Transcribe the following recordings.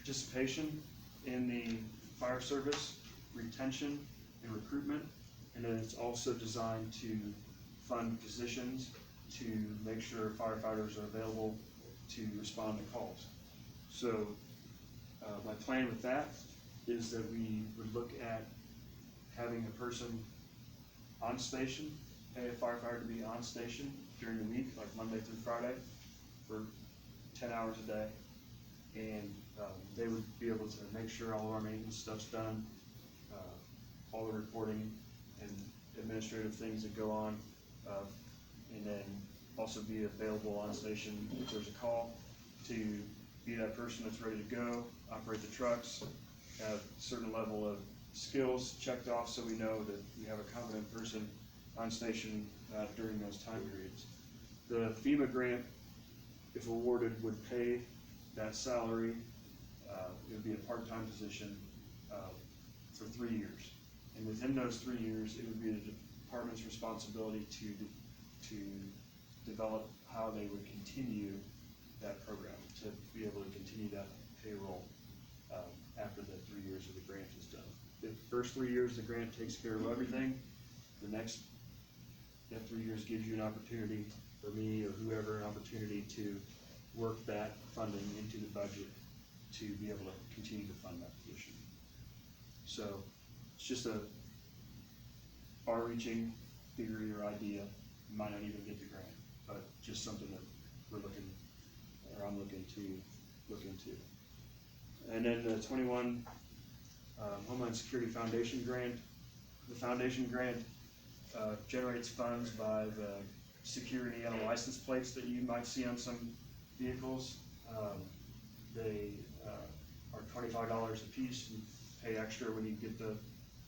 participation in the fire service, retention and recruitment, and then it's also designed to fund positions to make sure firefighters are available to respond to calls. So my plan with that is that we would look at having a person on station, pay a firefighter to be on station during the week, like Monday through Friday, for 10 hours a day. And they would be able to make sure all of our maintenance stuff's done, all the reporting and administrative things that go on, and then also be available on station if there's a call, to be that person that's ready to go, operate the trucks, have a certain level of skills checked off so we know that we have a competent person on station during those time periods. The FEMA grant, if awarded, would pay that salary. It would be a part-time position for 3 years. And within those 3 years, it would be the department's responsibility to develop how they would continue that program, to be able to continue that payroll after the 3 years of the grant is done. The first 3 years, the grant takes care of everything. The next 3 years gives you an opportunity, for me or whoever, an opportunity to work that funding into the budget to be able to continue to fund that position. So it's just a far-reaching theory or idea. You might not even get the grant, but just something that I'm looking to look into. And then the 21 Homeland Security Foundation grant. The foundation grant generates funds by the security and license plates that you might see on some vehicles. They are $25 a piece. You pay extra when you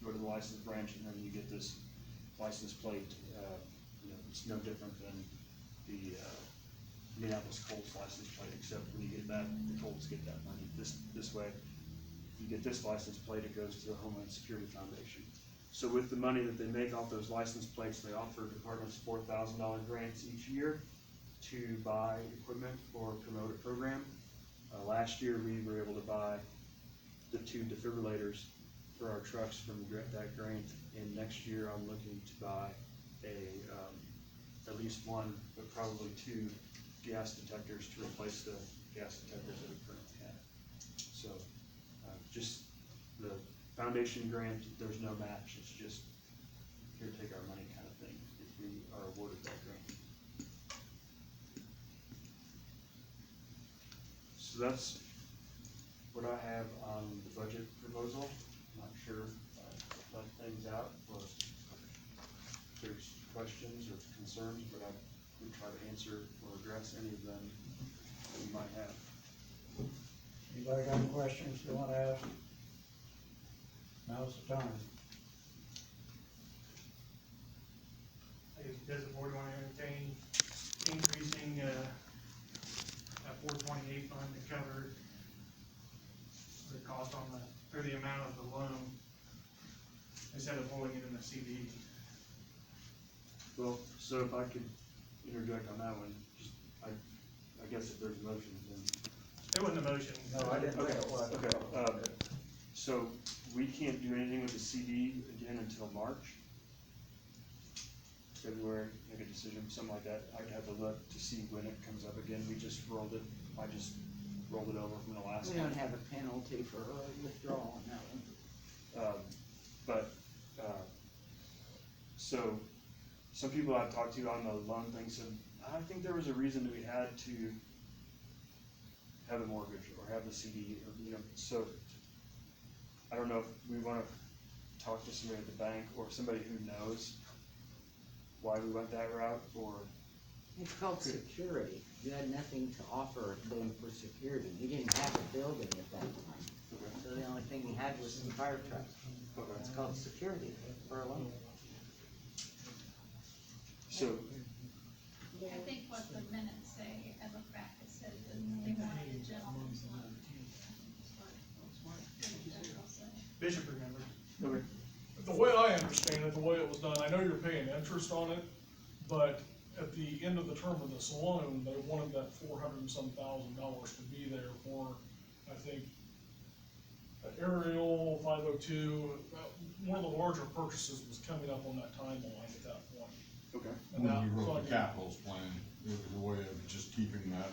go to the license branch, and then you get this license plate. It's no different than the Minneapolis Colts license plate, except when you get that, the Colts get that money. This way, if you get this license plate, it goes to the Homeland Security Foundation. So with the money that they make off those license plates, they offer departments $4,000 grants each year to buy equipment or promote a program. Last year, we were able to buy the 2 defibrillators for our trucks from that grant, and next year I'm looking to buy at least 1, but probably 2 gas detectors to replace the gas detectors that we currently have. So just the foundation grant, there's no match. It's just here, take our money kind of thing if we are awarded that grant. So that's what I have on the budget proposal. I'm not sure if I left things out or if there's questions or concerns, but I would try to answer or address any of them that you might have. Anybody got any questions they want to ask? Now's the time. Does the board want to entertain increasing that 428 fund to cover the cost on or the amount of the loan instead of holding it in the CD? Well, so if I could interject on that one, just, I guess if there's a motion, then. It wasn't a motion. No, I didn't think it was. Okay, so we can't do anything with the CD again until March, February, make a decision, something like that. I'd have to look to see when it comes up again. I just rolled it over from the last We one. don't have a penalty for withdrawal on that one. So some people I've talked to on the loan thing said, I think there was a reason that we had to have a mortgage or have the CD, or, so I don't know if we want to talk to somebody at the bank or somebody who knows why we went that route, or. It's called security. You had nothing to offer them for security. You didn't have a building at that time. So the only thing we had was some fire trucks. It's called security for a loan. So, I think what the minutes say, I look back, it said that they wanted a gentleman's loan. Bishop remembered. okay, The way I understand it, the way it was done, I know you're paying interest on it, but at the end of the term of this loan, they wanted that $400 and some thousand to be there for, I think, aerial, 502, one of the larger purchases was coming up on that timeline at that point. Okay. And When that- you so I wrote the mean, capitals plan, it was a way of just keeping that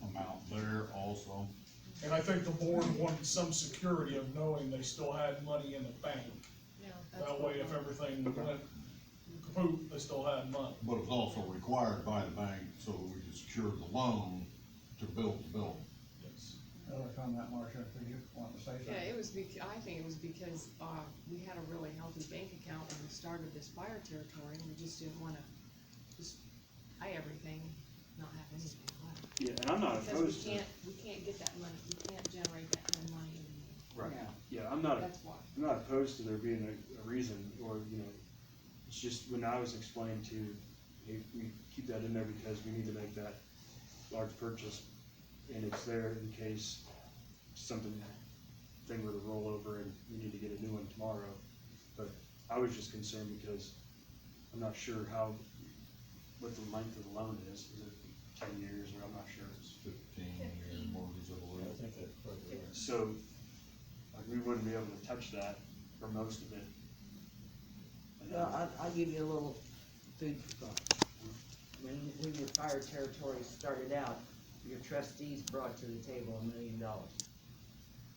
amount there also. And I think the board wanted some security of knowing they still had money in the bank. Yeah, that's That what way, if we're- everything Okay. went kaput, they still had money. But it was also required by the bank so that we could secure the loan to build the building. Yes. Another comment, Marcia, if you want to say something? Yeah, it was I think it was because, we had a really healthy bank account when we started this fire territory, and we just didn't wanna just buy everything, not have anything left. Yeah, and I'm not Because opposed to, we can't get that money, we can't generate that kind of money anymore, right, Yeah. yeah, I'm not, that's why. I'm not opposed to there being a reason, or, you know, it's just when I was explained to, hey, we keep that in there because we need to make that large purchase, and it's there in case thing were to roll over and we need to get a new one tomorrow. But I was just concerned because I'm not sure what the length of the loan is it 10 years, or I'm not sure. 15-year mortgage, I believe. So, like, we wouldn't be able to touch that for most of it. Well, I'll give you a little food for thought. When your fire territory started out, your trustees brought to the table $1 million.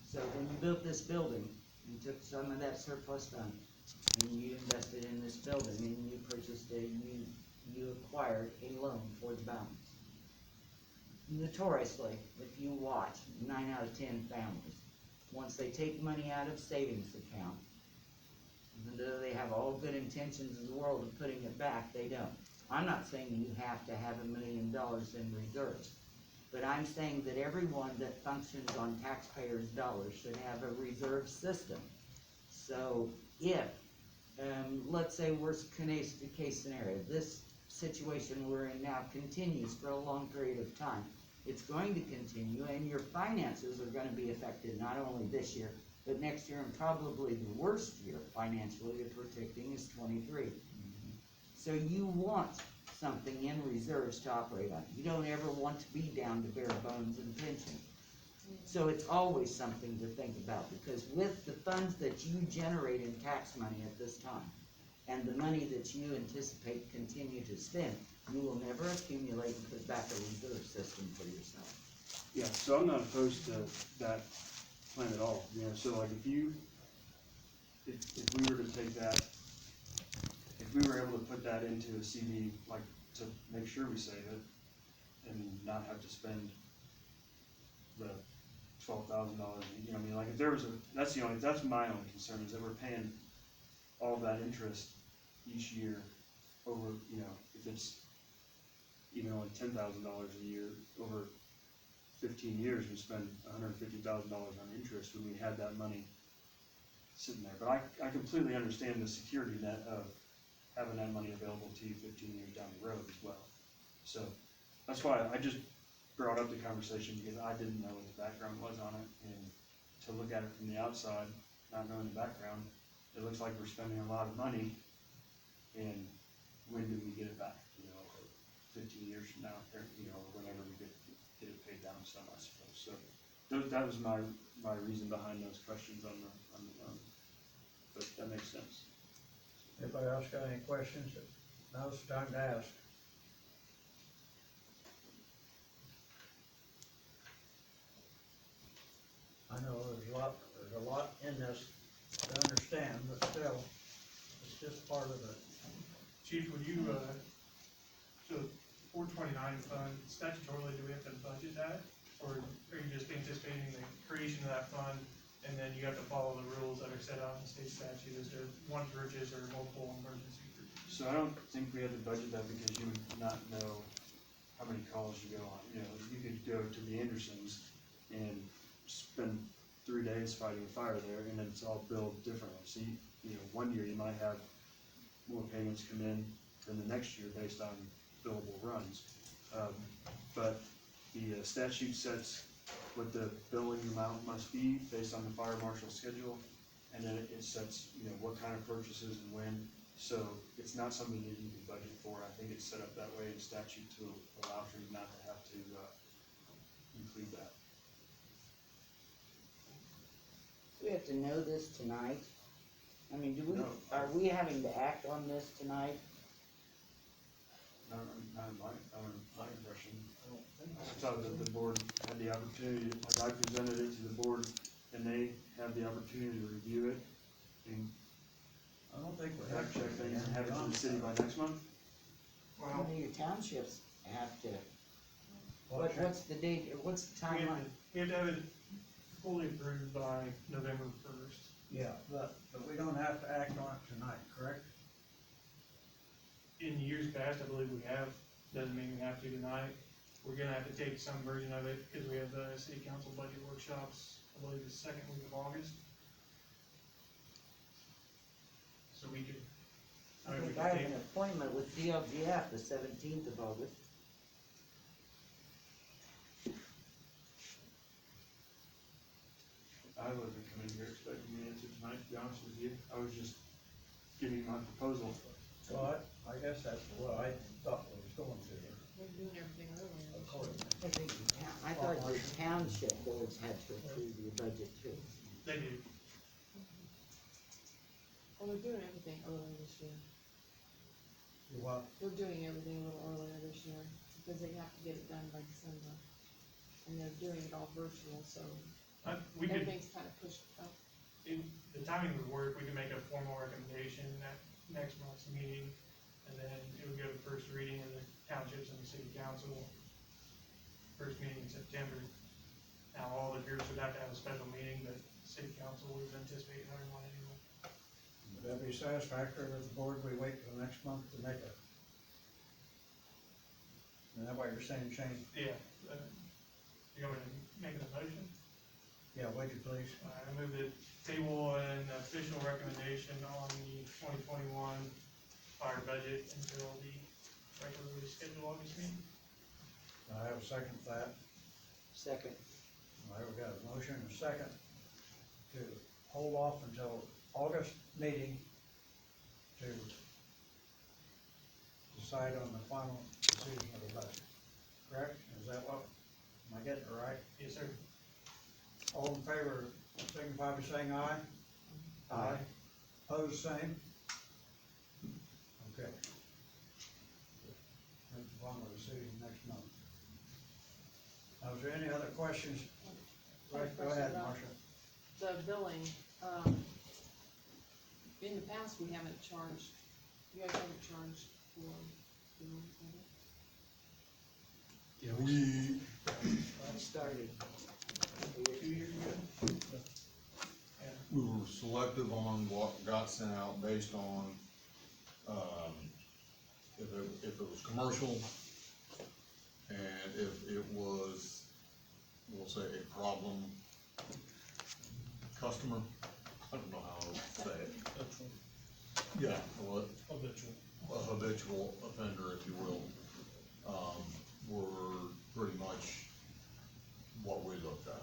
So when you built this building, you took some of that surplus fund and you invested in this building and you purchased you acquired a loan for the balance. Notoriously, if you watch 9 out of 10 families, once they take money out of savings account, even though they have all good intentions in the world of putting it back, they don't. I'm not saying you have to have $1 million in reserves, but I'm saying that everyone that functions on taxpayers' dollars should have a reserve system. So if, let's say worst case scenario, this situation we're in now continues for a long period of time, it's going to continue and your finances are gonna be affected not only this year, but next year, and probably the worst year financially you're predicting is 23. So you want something in reserves to operate on. You don't ever want to be down to bare bones and pension. So it's always something to think about, because with the funds that you generate in tax money at this time, and the money that you anticipate continue to spend, you will never accumulate and put back a reserve system for yourself. Yeah, so I'm not opposed to that plan at all, you know, so like if we were to take that, if we were able to put that into a CD, like, to make sure we save it, and not have to spend the $12,000, you know, I mean, like, if there was that's my only concern, is that we're paying all that interest each year over, you know, if it's even only $10,000 a year, over 15 years, we spend $150,000 on interest when we had that money sitting there. But I completely understand the security net of having that money available to you 15 years down the road as well. So that's why I just brought up the conversation, because I didn't know what the background was on it, and to look at it from the outside, not knowing the background, it looks like we're spending a lot of money, and when do we get it back? You know, 15 years from now, or, you know, whenever we get it paid down some, I suppose. So that was my reason behind those questions on the loan. But that makes sense. Anybody else got any questions? Now's the time to ask. I know there's a lot in this to understand, but still, it's just part of it. Chief, would you, so 429 fund, statutorily, do we have to budget that? Or are you just anticipating the creation of that fund, and then you have to follow the rules that are set out in state statute? Is there one bridges or multiple emergency bridges? So I don't think we had to budget that, because you would not know how many calls you go on. You know, you could go to the Andersons and spend 3 days fighting a fire there, and then it's all billed differently. So you know, one year you might have more payments come in than the next year based on billable runs. But the statute sets what the billing amount must be based on the fire marshal's schedule, and then it sets, you know, what kind of purchases and when. So it's not something that you can budget for. I think it's set up that way in statute to allow for you not to have to include that. We had get to know this tonight? I mean, No. are we having to act on this tonight? Not in my impression. I don't think I thought that the board had the opportunity, like I presented it to the board, and they had the opportunity to review it and I don't think we have. fact check things and have it to the city by next month. Well, Your townships have to, Well, check. what's the date, or what's the timeline? we have to have it fully approved by November first. Yeah, but we don't have to act on it tonight, correct? In years past, I believe we have, doesn't mean we have to tonight. We're gonna have to take some version of it, because we have the city council budget workshops, I believe the second week of August. So we could, I I mean, we think could I have take, an appointment with DLGF the 17th of August. I wasn't coming here expecting the answer tonight, to be honest with you. I was just giving my proposal. Well, I guess that's what I thought we was going to here. We're doing everything earlier. Accordingly. I thought the township boards had to approve your budget too. they do, Well, we're doing everything earlier this year. You what? We're doing everything a little earlier this year, because they have to get it done by December. And they're doing it all virtual, so we could, everything's kind of pushed up. in, the timing would work, we could make a formal recommendation at next month's meeting, and then it would go to first reading in the townships and the city council, first meeting in September. Now, all the groups would have to have a special meeting, but city council would anticipate having one anyway. Would that be satisfactory with the board? We wait till next month to make it? Is that what you're saying, Shane? Yeah, you want me to make a motion? Yeah, would you please? I move that table an official recommendation on the 2021 fire budget until the regularly scheduled August meeting. I have a second for that. Second. All right, we got a motion and a second to hold off until August meeting to decide on the final decision of the budget. Correct? Is that what, am I getting it right? Yes, sir. All in favor, signify by saying aye. Aye. Opposed, same? Okay. Make the final decision next month. Now, is there any other questions? Right, go ahead, Marcia. The billing, in the past, we haven't charged, you guys haven't charged for billing, have you? We, Started. we were selective on what got sent out based on, if it was commercial, and if it was, we'll say, a problem customer, I don't know how to say it. Yeah, what, Habitual. a habitual offender, if you will, were pretty much what we looked at.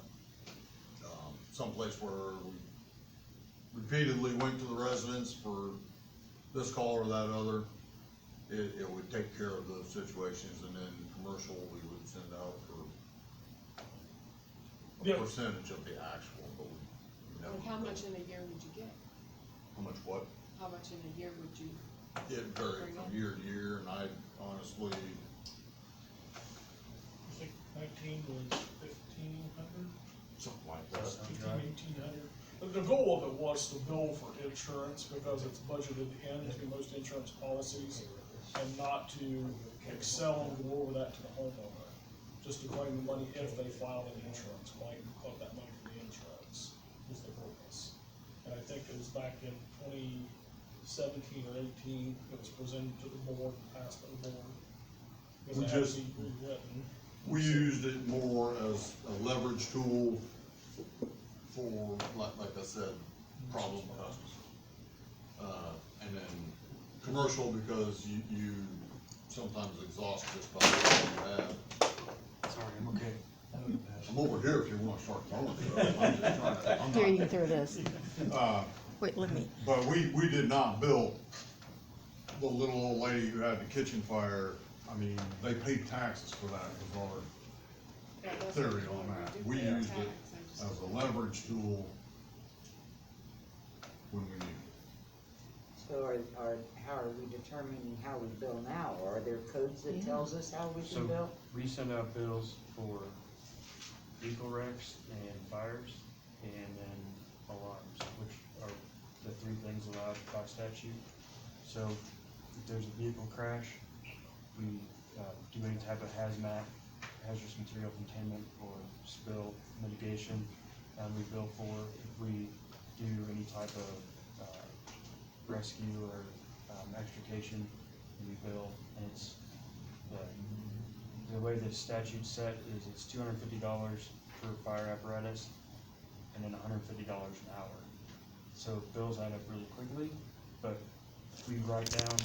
Someplace where we repeatedly went to the residents for this call or that other, it would take care of those situations, and then commercial, we would send out for Yeah. a percentage of the actual, but we never. And how much in a year would you get? How much what? How much in a year would you? It varied from year to year, and I honestly, I think 19 was 1,500, something like that. 1,800. The goal of it was to bill for insurance because it's budgeted into most insurance policies, and not to excel and go over that to the homeowner. Just to claim the money if they file an insurance claim, collect that money for the insurance was the purpose. And I think it was back in 2017 or 18, it was presented to the board, passed by the board. Because We it had to just- be rewritten. We used it more as a leverage tool for, like I said, problem customers. And then commercial, because you sometimes exhaust just by what you have. Sorry, I'm okay. I'm over here if you wanna start throwing stuff. I'm just trying to, I'm Here, you not, can throw this. Wait, let me. but we did not bill the little old lady who had the kitchen fire. I mean, they paid taxes for that, was our That doesn't theory include on that. your We duplicate used it tax, I just- as a leverage tool when we need it. So how are we determining how we bill now? Are there codes that tells us how we So can bill? we send out bills for vehicle wrecks and fires, and then alarms, which are the three things allowed by statute. So if there's a vehicle crash, we do any type of hazardous material containment or spill mitigation, we bill for. If we do any type of rescue or extrication, we bill, and it's the way the statute's set is it's $250 for fire apparatus and then $150 an hour. So bills add up really quickly, but we write down,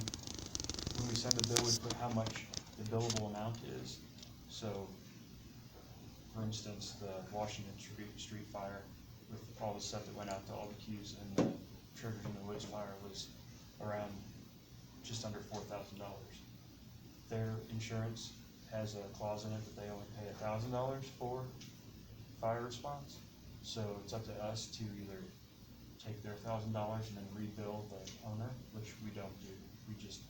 when we send a bill, we put how much the billable amount is. So, for instance, the Washington Street fire with all the stuff that went out to all the queues and the trigger in the Woods fire was around just under $4,000. Their insurance has a clause in it that they only pay $1,000 for fire response. So it's up to us to either take their $1,000 and then rebill the owner, which we don't do. We just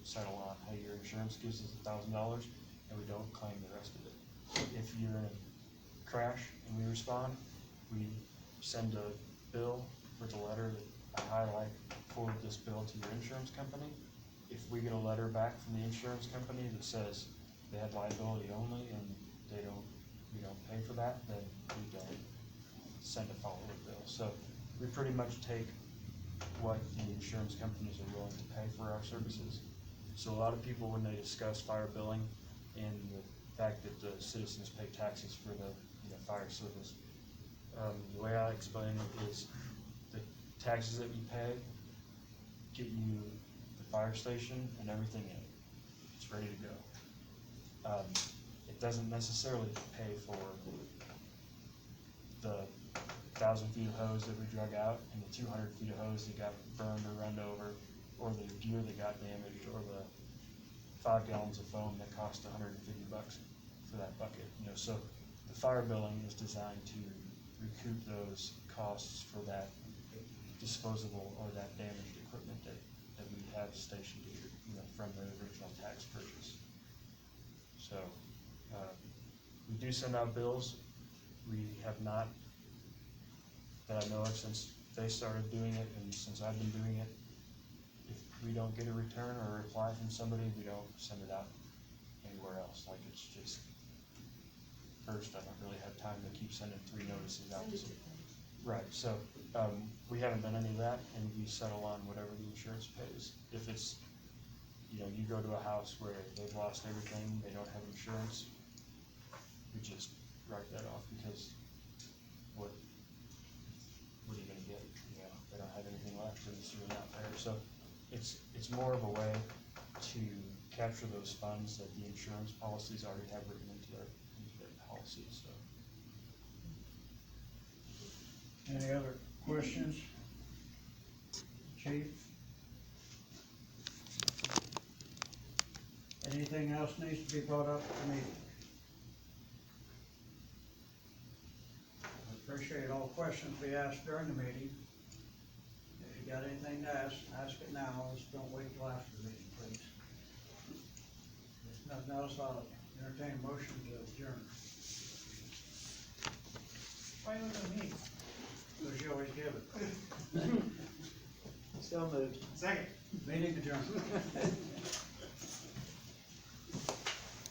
settle on, hey, your insurance gives us $1,000 and we don't claim the rest of it. If you're in a crash and we respond, we send a bill with a letter that I highlight, forward this bill to your insurance company. If we get a letter back from the insurance company that says they have liability only and we don't pay for that, then we don't send a follow-up bill. So we pretty much take what the insurance companies are willing to pay for our services. So a lot of people, when they discuss fire billing and the fact that the citizens pay taxes for the fire service, the way I explain it is the taxes that you pay get you the fire station and everything in it. It's ready to go. It doesn't necessarily pay for the 1,000 feet of hose that we drug out and the 200 feet of hose that got burned or run over, or the gear that got damaged, or the 5 gallons of foam that cost $150 for that bucket. So the fire billing is designed to recoup those costs for that disposable or that damaged equipment that we have stationed here, from the original tax purchase. So we do send out bills. We have not, that I know of, since they started doing it and since I've been doing it. If we don't get a return or a reply from somebody, we don't send it out anywhere else. Like, it's just, first, I don't really have time to keep sending 3 notices out. Right, so we haven't done any of that, and we settle on whatever the insurance pays. If it's, you go to a house where they've lost everything, they don't have insurance, we just write that off, because what are you gonna get? They don't have anything left, and it's really not fair. So it's more of a way to capture those funds that the insurance policies already have written into their policies. So. Any other questions? Chief? Anything else needs to be brought up at the meeting? I appreciate all questions we asked during the meeting. If you got anything to ask it now. Just don't wait till after the meeting, please. If nothing else, I'll entertain a motion to adjourn. Why look at me? Because you always give it. So moved. Second. Meeting adjourned.